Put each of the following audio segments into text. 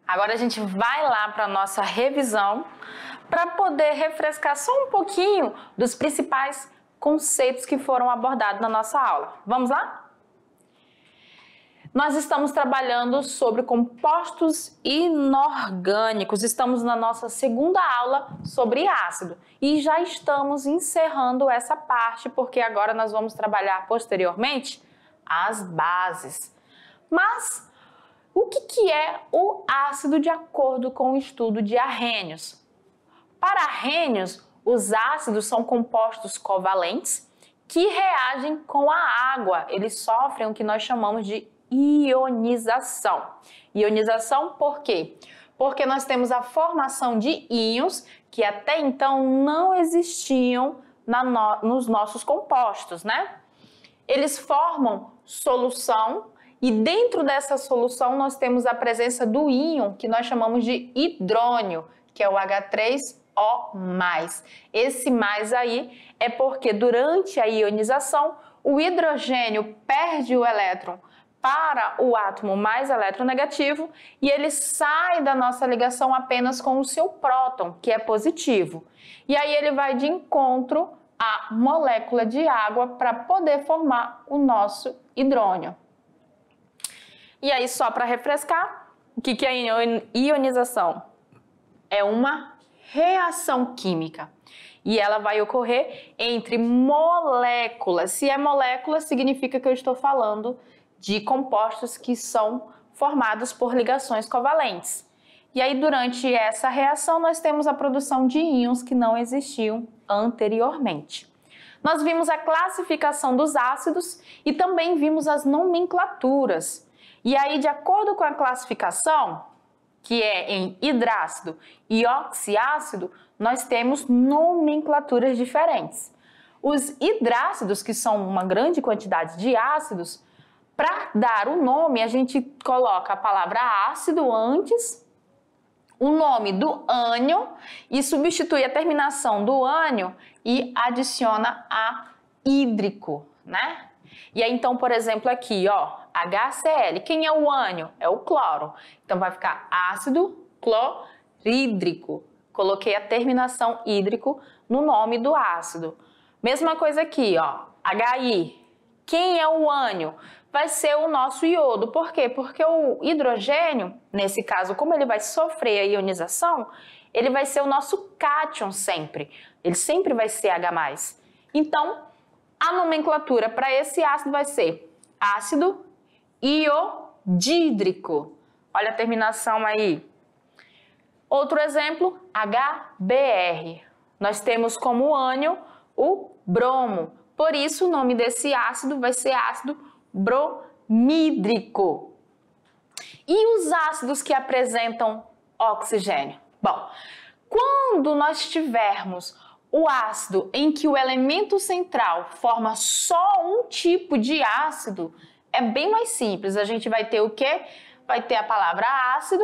Agora a gente vai lá para a nossa revisão para poder refrescar só um pouquinho dos principais conceitos que foram abordados na nossa aula. Vamos lá? Nós estamos trabalhando sobre compostos inorgânicos. Estamos na nossa segunda aula sobre ácido e já estamos encerrando essa parte porque agora nós vamos trabalhar posteriormente as bases. Mas o que é o ácido de acordo com o estudo de Arrhenius? Para Arrhenius, os ácidos são compostos covalentes que reagem com a água. Eles sofrem o que nós chamamos de ionização. Ionização por quê? Porque nós temos a formação de íons que até então não existiam nos nossos compostos, né? Eles formam solução e dentro dessa solução nós temos a presença do íon que nós chamamos de hidrônio, que é o H3O+. Esse mais aí é porque durante a ionização o hidrogênio perde o elétron para o átomo mais eletronegativo e ele sai da nossa ligação apenas com o seu próton, que é positivo. E aí ele vai de encontro à molécula de água para poder formar o nosso hidrônio. E aí, só para refrescar, o que é ionização? É uma reação química e ela vai ocorrer entre moléculas. Se é molécula, significa que eu estou falando de compostos que são formados por ligações covalentes. E aí, durante essa reação, nós temos a produção de íons que não existiam anteriormente. Nós vimos a classificação dos ácidos e também vimos as nomenclaturas. E aí, de acordo com a classificação, que é em hidrácido e oxiácido, nós temos nomenclaturas diferentes. Os hidrácidos, que são uma grande quantidade de ácidos, para dar o nome, a gente coloca a palavra ácido antes, o nome do ânion e substitui a terminação do ânion e adiciona a hídrico, né? E aí, então, por exemplo, aqui, ó, HCl. Quem é o ânion? É o cloro. Então, vai ficar ácido clorídrico. Coloquei a terminação hídrico no nome do ácido. Mesma coisa aqui, ó, HI. Quem é o ânion? Vai ser o nosso iodo. Por quê? Porque o hidrogênio, nesse caso, como ele vai sofrer a ionização, ele vai ser o nosso cátion sempre. Ele sempre vai ser H+. Então, a nomenclatura para esse ácido vai ser ácido iodídrico. Olha a terminação aí. Outro exemplo, HBr. Nós temos como ânion o bromo. Por isso, o nome desse ácido vai ser ácido bromídrico. E os ácidos que apresentam oxigênio? Bom, quando nós tivermos o ácido em que o elemento central forma só um tipo de ácido, é bem mais simples. A gente vai ter o quê? Vai ter a palavra ácido,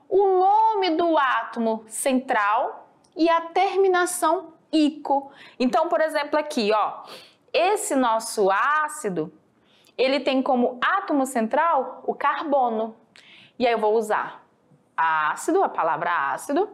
o nome do átomo central e a terminação ico. Então, por exemplo, aqui, ó, esse nosso ácido, ele tem como átomo central o carbono. E aí eu vou usar ácido, a palavra ácido,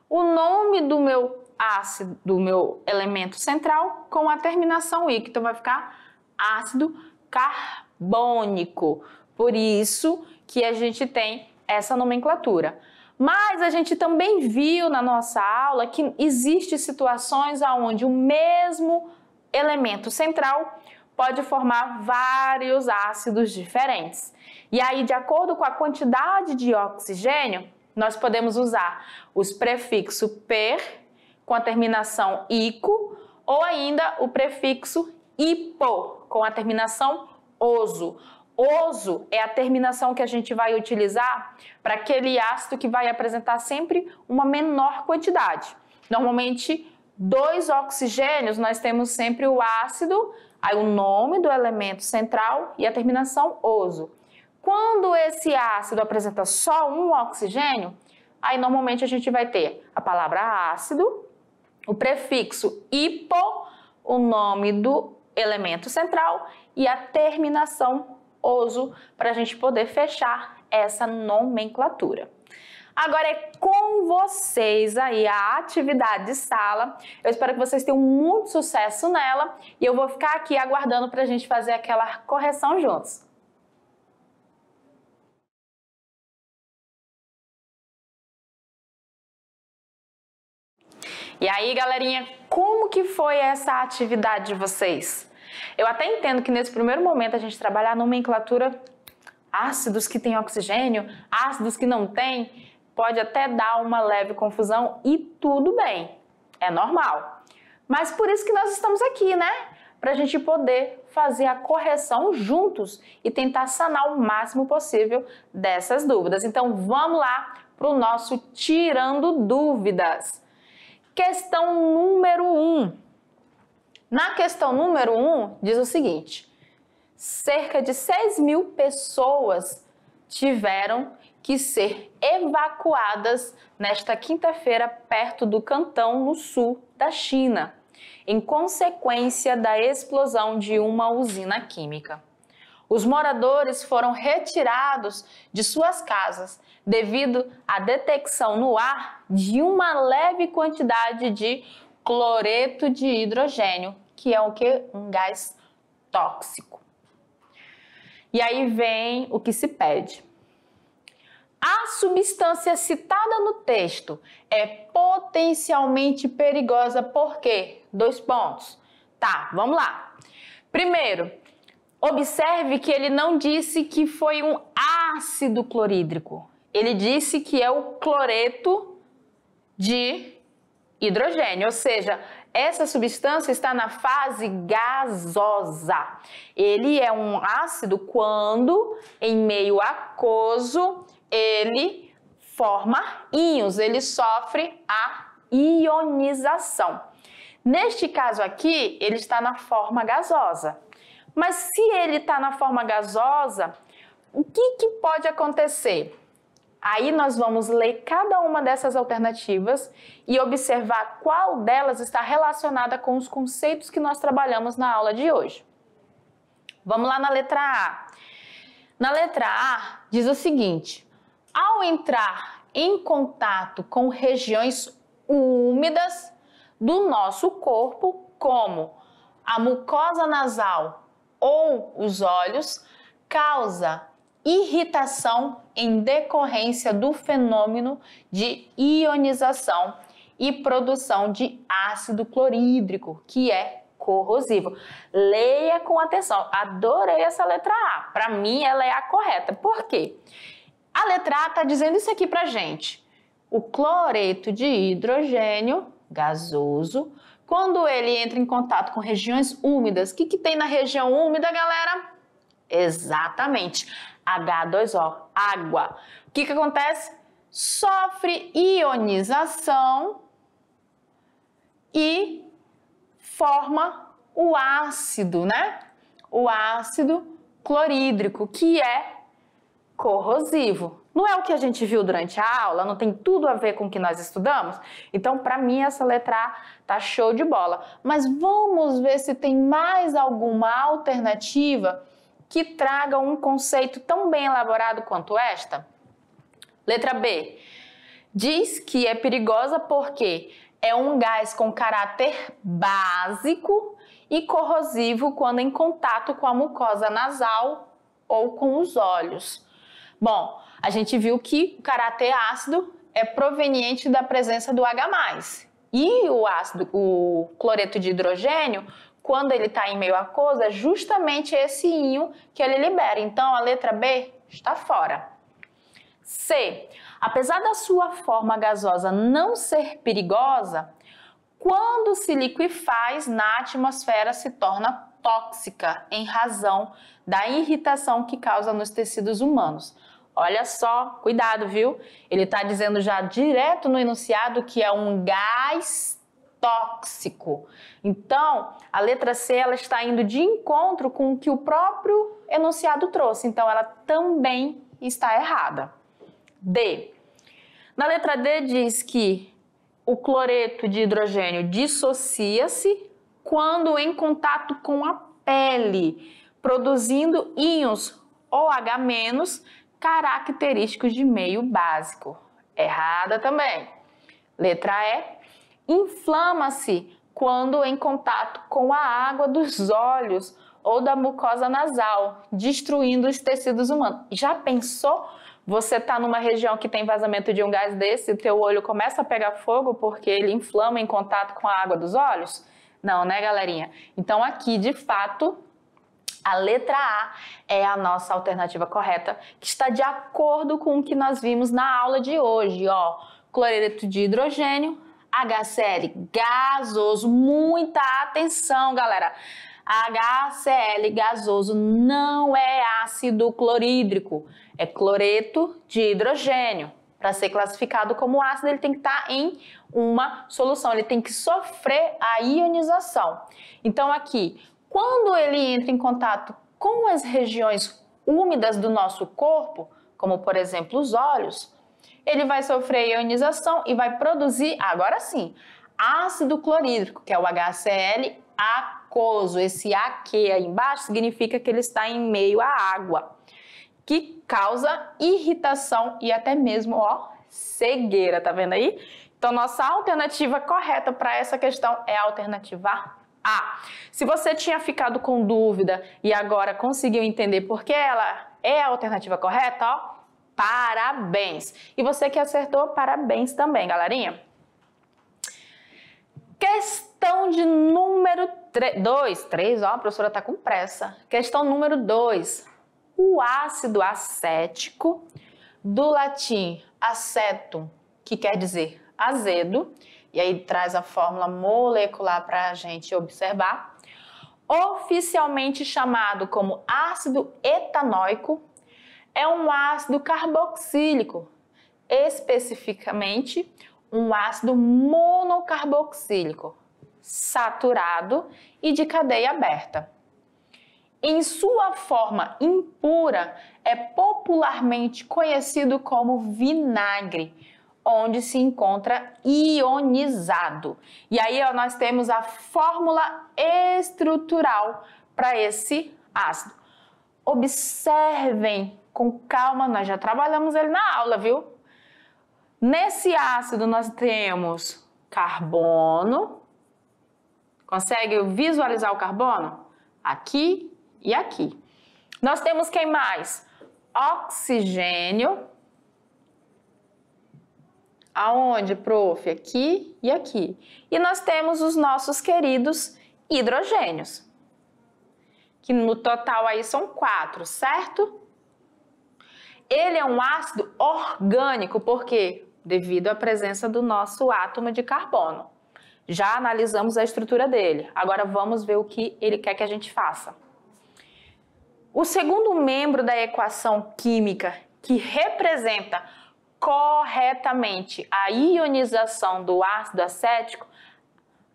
o nome do meu ácido, do meu elemento central com a terminação ico. Então vai ficar ácido carbônico. Por isso que a gente tem essa nomenclatura. Mas a gente também viu na nossa aula que existem situações onde o mesmo elemento central pode formar vários ácidos diferentes. E aí, de acordo com a quantidade de oxigênio, nós podemos usar os prefixos per com a terminação ico ou ainda o prefixo ipo com a terminação oso. Oso é a terminação que a gente vai utilizar para aquele ácido que vai apresentar sempre uma menor quantidade. Normalmente, 2 oxigênios, nós temos sempre o ácido, aí o nome do elemento central e a terminação oso. Quando esse ácido apresenta só um oxigênio, aí normalmente a gente vai ter a palavra ácido, o prefixo hipo, o nome do elemento central e a terminação oso para a gente poder fechar essa nomenclatura. Agora é com vocês aí a atividade de sala. Eu espero que vocês tenham muito sucesso nela e eu vou ficar aqui aguardando para a gente fazer aquela correção juntos. E aí, galerinha, como que foi essa atividade de vocês? Eu até entendo que nesse primeiro momento a gente trabalhar a nomenclatura ácidos que têm oxigênio, ácidos que não têm, pode até dar uma leve confusão e tudo bem, é normal. Mas por isso que nós estamos aqui, né? Para a gente poder fazer a correção juntos e tentar sanar o máximo possível dessas dúvidas. Então vamos lá para o nosso Tirando Dúvidas. Questão número 1. Na questão número 1 diz o seguinte: cerca de 6.000 pessoas tiveram que ser evacuadas nesta quinta-feira perto do Cantão, no sul da China, em consequência da explosão de uma usina química. Os moradores foram retirados de suas casas devido à detecção no ar de uma leve quantidade de cloreto de hidrogênio, que é o que? Um gás tóxico. E aí vem o que se pede. A substância citada no texto é potencialmente perigosa por quê? 2 pontos. Tá, vamos lá. Primeiro, observe que ele não disse que foi um ácido clorídrico. Ele disse que é o cloreto de hidrogênio, ou seja, essa substância está na fase gasosa. Ele é um ácido quando, em meio aquoso, ele forma íons, ele sofre a ionização. Neste caso aqui, ele está na forma gasosa. Mas se ele está na forma gasosa, o que pode acontecer? Aí nós vamos ler cada uma dessas alternativas e observar qual delas está relacionada com os conceitos que nós trabalhamos na aula de hoje. Vamos lá na letra A. Na letra A diz o seguinte: ao entrar em contato com regiões úmidas do nosso corpo, como a mucosa nasal ou os olhos, causa irritação em decorrência do fenômeno de ionização e produção de ácido clorídrico, que é corrosivo. Leia com atenção. Adorei essa letra A. Para mim, ela é a correta. Por quê? A letra A está dizendo isso aqui para gente. O cloreto de hidrogênio gasoso, quando ele entra em contato com regiões úmidas, o que tem na região úmida, galera? Exatamente, H2O, água. O que acontece? Sofre ionização e forma o ácido, né? O ácido clorídrico, que é corrosivo. Não é o que a gente viu durante a aula? Não tem tudo a ver com o que nós estudamos? Então, para mim, essa letra A tá show de bola. Mas vamos ver se tem mais alguma alternativa que traga um conceito tão bem elaborado quanto esta? Letra B. Diz que é perigosa porque é um gás com caráter básico e corrosivo quando em contato com a mucosa nasal ou com os olhos. Bom, a gente viu que o caráter ácido é proveniente da presença do H+. E o cloreto de hidrogênio, quando ele está em meio aquoso, é justamente esse íon que ele libera. Então, a letra B está fora. C. Apesar da sua forma gasosa não ser perigosa, quando se liquefaz na atmosfera se torna tóxica em razão da irritação que causa nos tecidos humanos. Olha só, cuidado, viu? Ele está dizendo já direto no enunciado que é um gás tóxico. Então, a letra C ela está indo de encontro com o que o próprio enunciado trouxe. Então, ela também está errada. D. Na letra D diz que o cloreto de hidrogênio dissocia-se quando em contato com a pele, produzindo íons OH- característicos de meio básico. Errada também. Letra E. Inflama-se quando em contato com a água dos olhos ou da mucosa nasal, destruindo os tecidos humanos. Já pensou? Você está numa região que tem vazamento de um gás desse e o teu olho começa a pegar fogo porque ele inflama em contato com a água dos olhos? Não, né, galerinha? Então aqui, de fato, a letra A é a nossa alternativa correta, que está de acordo com o que nós vimos na aula de hoje, ó. Cloreto de hidrogênio, HCl gasoso, muita atenção, galera. HCl gasoso não é ácido clorídrico, é cloreto de hidrogênio. Para ser classificado como ácido, ele tem que estar em uma solução, ele tem que sofrer a ionização. Então aqui, quando ele entra em contato com as regiões úmidas do nosso corpo, como por exemplo os olhos, ele vai sofrer ionização e vai produzir, agora sim, ácido clorídrico, que é o HCl aquoso. Esse AQ aí embaixo significa que ele está em meio à água, que causa irritação e até mesmo, ó, cegueira, tá vendo aí? Então, nossa alternativa correta para essa questão é a alternativa A. Se você tinha ficado com dúvida e agora conseguiu entender por que ela é a alternativa correta, ó, parabéns! E você que acertou, parabéns também, galerinha. Questão de número 3, ó, a professora tá com pressa. Questão número 2. O ácido acético, do latim acetum, que quer dizer azedo, e aí traz a fórmula molecular para a gente observar, oficialmente chamado como ácido etanóico, é um ácido carboxílico, especificamente um ácido monocarboxílico, saturado e de cadeia aberta. Em sua forma impura, é popularmente conhecido como vinagre, onde se encontra ionizado. E aí ó, nós temos a fórmula estrutural para esse ácido. Observem com calma, nós já trabalhamos ele na aula, viu? Nesse ácido nós temos carbono. Consegue visualizar o carbono? Aqui e aqui. Nós temos quem mais? Oxigênio. Aonde, prof? Aqui e aqui. E nós temos os nossos queridos hidrogênios, que no total aí são 4, certo? Ele é um ácido orgânico, por quê? Devido à presença do nosso átomo de carbono. Já analisamos a estrutura dele, agora vamos ver o que ele quer que a gente faça. O segundo membro da equação química que representa corretamente a ionização do ácido acético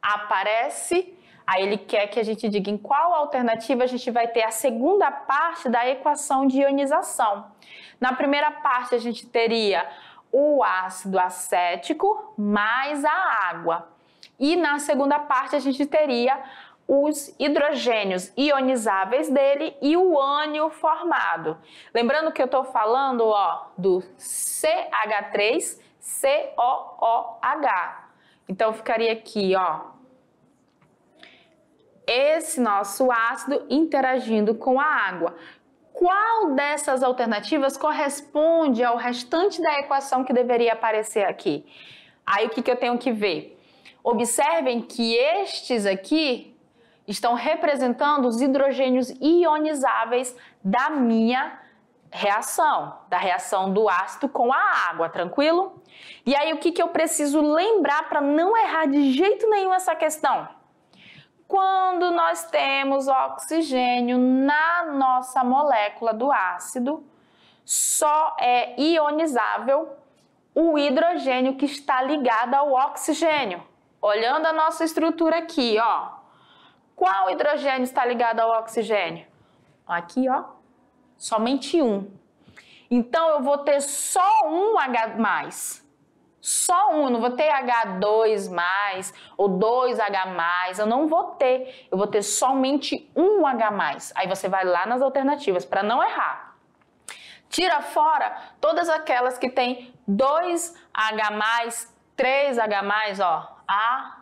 aparece, aí ele quer que a gente diga em qual alternativa a gente vai ter a segunda parte da equação de ionização. Na primeira parte a gente teria o ácido acético mais a água. E na segunda parte a gente teria os hidrogênios ionizáveis dele e o ânion formado. Lembrando que eu estou falando, ó, do CH3COOH. Então ficaria aqui, ó, esse nosso ácido interagindo com a água. Qual dessas alternativas corresponde ao restante da equação que deveria aparecer aqui? Aí o que eu tenho que ver? Observem que estes aqui estão representando os hidrogênios ionizáveis da minha reação, da reação do ácido com a água, tranquilo? E aí o que eu preciso lembrar para não errar de jeito nenhum essa questão? Quando nós temos oxigênio na nossa molécula do ácido, só é ionizável o hidrogênio que está ligado ao oxigênio. Olhando a nossa estrutura aqui, ó. Qual hidrogênio está ligado ao oxigênio? Aqui, ó, somente um. Então, eu vou ter só um H+. Só um, eu não vou ter H2+, ou 2H+, eu não vou ter. Eu vou ter somente um H+. Aí você vai lá nas alternativas, para não errar. Tira fora todas aquelas que tem 2H+, 3H+, ó, A,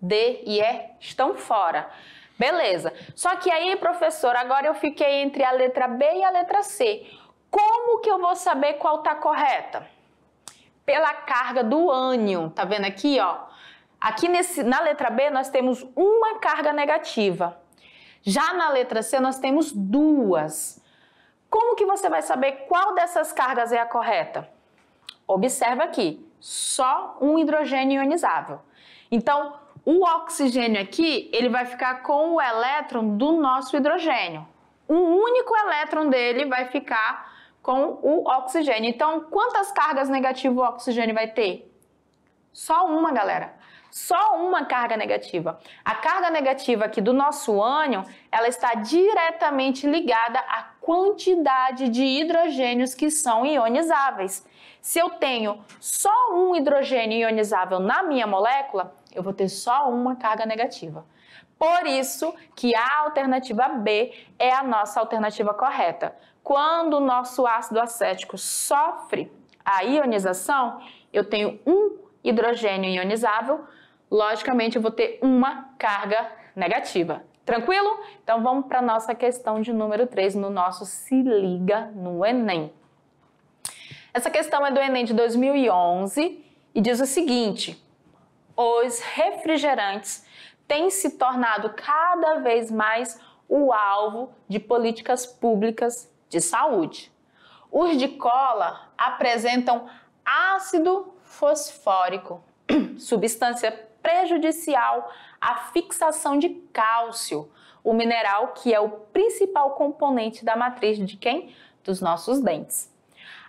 D e E estão fora. Beleza. Só que aí, professor, agora eu fiquei entre a letra B e a letra C. Como que eu vou saber qual está correta? Pela carga do ânion. Tá vendo aqui, ó? Aqui na letra B nós temos uma carga negativa. Já na letra C nós temos duas. Como que você vai saber qual dessas cargas é a correta? Observa aqui, só um hidrogênio ionizável. Então, o oxigênio aqui, ele vai ficar com o elétron do nosso hidrogênio. Um único elétron dele vai ficar com o oxigênio. Então, quantas cargas negativas o oxigênio vai ter? Só uma, galera. Só uma carga negativa. A carga negativa aqui do nosso ânion, ela está diretamente ligada à quantidade de hidrogênios que são ionizáveis. Se eu tenho só um hidrogênio ionizável na minha molécula, eu vou ter só uma carga negativa. Por isso que a alternativa B é a nossa alternativa correta. Quando o nosso ácido acético sofre a ionização, eu tenho um hidrogênio ionizável, logicamente eu vou ter uma carga negativa. Tranquilo? Então vamos para a nossa questão de número 3 no nosso Se Liga no Enem. Essa questão é do Enem de 2011 e diz o seguinte: os refrigerantes têm se tornado cada vez mais o alvo de políticas públicas de saúde. Os de cola apresentam ácido fosfórico, substância prejudicial à fixação de cálcio, o mineral que é o principal componente da matriz de quem? Dos nossos dentes.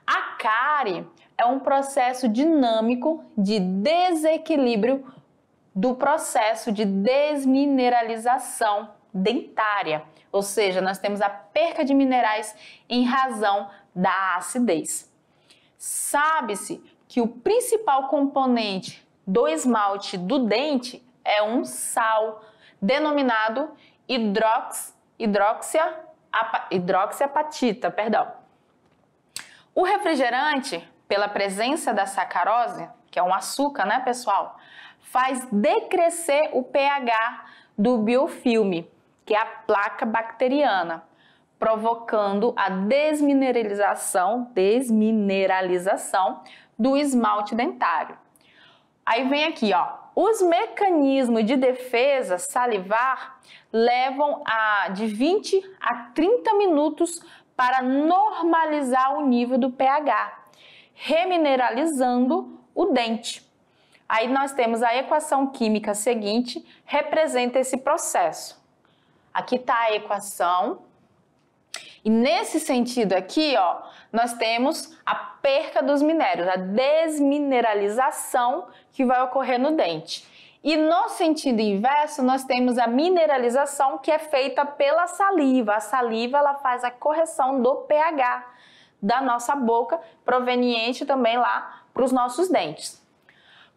A cárie é um processo dinâmico de desequilíbrio do processo de desmineralização dentária, ou seja, nós temos a perca de minerais em razão da acidez. Sabe-se que o principal componente do esmalte do dente é um sal, denominado hidroxiapatita, perdão. O refrigerante, pela presença da sacarose, que é um açúcar, né, pessoal, faz decrescer o pH do biofilme, que é a placa bacteriana, provocando a desmineralização do esmalte dentário. Aí vem aqui, ó, os mecanismos de defesa salivar levam de 20 a 30 minutos para normalizar o nível do pH, remineralizando o dente. Aí nós temos a equação química seguinte, representa esse processo. Aqui está a equação. E nesse sentido aqui, ó, nós temos a perca dos minérios, a desmineralização que vai ocorrer no dente. E no sentido inverso, nós temos a mineralização que é feita pela saliva. A saliva, ela faz a correção do pH da nossa boca, proveniente também lá para os nossos dentes.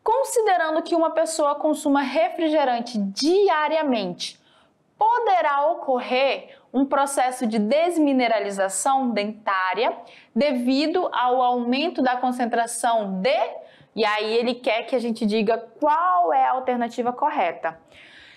Considerando que uma pessoa consuma refrigerante diariamente, poderá ocorrer um processo de desmineralização dentária devido ao aumento da concentração de... E aí ele quer que a gente diga qual é a alternativa correta.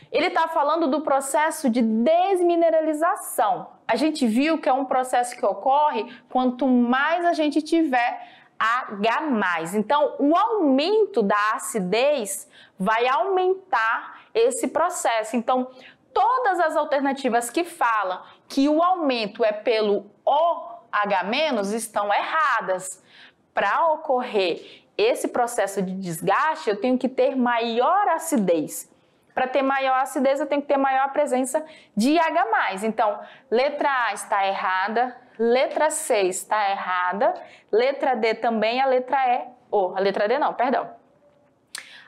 Ele está falando do processo de desmineralização. A gente viu que é um processo que ocorre quanto mais a gente tiver H+. Então, o aumento da acidez vai aumentar esse processo. Então, todas as alternativas que falam que o aumento é pelo OH- estão erradas. Para ocorrer esse processo de desgaste, eu tenho que ter maior acidez. Para ter maior acidez, eu tenho que ter maior presença de H+. Então, letra A está errada, letra C está errada, letra D também, a letra E, a letra D não, perdão.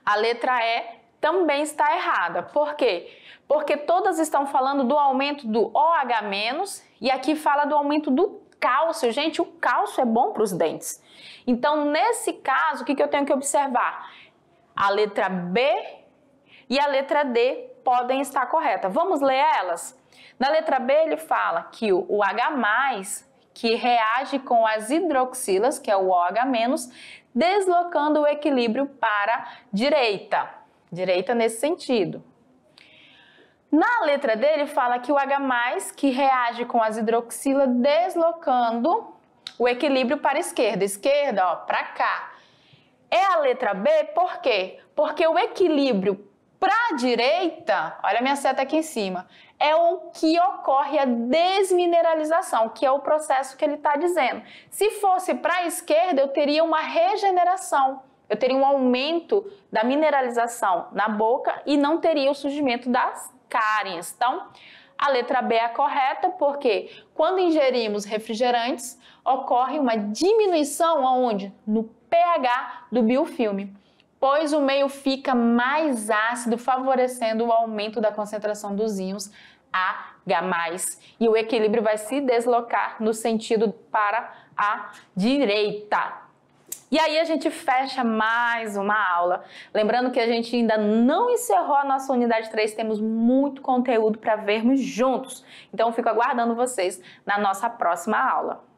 A letra E também está errada. Por quê? Porque todas estão falando do aumento do OH- e aqui fala do aumento do cálcio. Gente, o cálcio é bom para os dentes. Então, nesse caso, o que eu tenho que observar? A letra B e a letra D podem estar corretas. Vamos ler elas? Na letra B, ele fala que o H+, que reage com as hidroxilas, que é o OH-, deslocando o equilíbrio para a direita. Direita nesse sentido. Na letra D, ele fala que o H+, que reage com as hidroxilas, deslocando o equilíbrio para a esquerda. Esquerda, ó, para cá. É a letra B, por quê? Porque o equilíbrio para a direita, olha a minha seta aqui em cima, é o que ocorre a desmineralização, que é o processo que ele está dizendo. Se fosse para a esquerda, eu teria uma regeneração, eu teria um aumento da mineralização na boca e não teria o surgimento das cáries. Então, a letra B é a correta, porque quando ingerimos refrigerantes, ocorre uma diminuição aonde? No pH do biofilme, pois o meio fica mais ácido, favorecendo o aumento da concentração dos íons H+, e o equilíbrio vai se deslocar no sentido para a direita. E aí a gente fecha mais uma aula. Lembrando que a gente ainda não encerrou a nossa unidade 3, temos muito conteúdo para vermos juntos. Então eu fico aguardando vocês na nossa próxima aula.